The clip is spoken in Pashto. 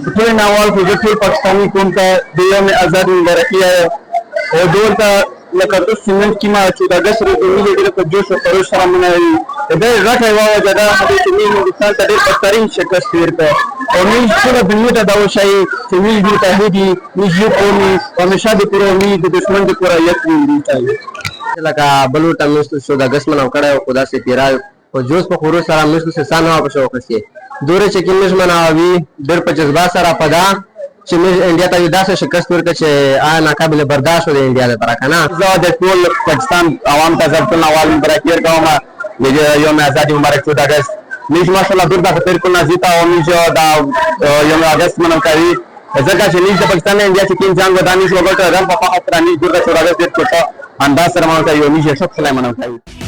ټول ناوال خو ټول پاکستاني قوم ته د یوم آزاد مبارکي او ډول ته لکه تاسو سیمنټ کې ما 14 اگست ورځ ملي ډېر په جوش او خروش سره منوي دا غټه یوه جګړه چې موږ هندوستان ته ډېر بدترین شکست ورکړ او موږ ټول دنیا ته دا وشایي چې موږ متحدي موږ یو قومي او همیشه د پوره امید د دشمن د پوره یت وي لکه بل ټیم موږ 14 اگست منو کړه او خدا سي تیرا او جوش په خروش سره موږ څه سانه په شوق کې دوره چې موږ مناوي ډېر په جذبه سره پدا چې موږ انډیا ته داسې شکست ورکړ چې ناقابل برداشت و د انډیا لپاره کنه زه د ټول پاکستان عوام ته ځکه نوال مبارکي ورکوم یوم آزادی مبارک 14 اگست موږ ماشاءالله دور د خطر کو نازیتا او موږ دا یوم اگست منو کوي ځکه چې موږ د پاکستان انډیا چې کوم جنگ ودانې شو ګټه رم په خاطر موږ دور د 14 اگست په انداز سره منو کوي او موږ شخص سلام منو کوي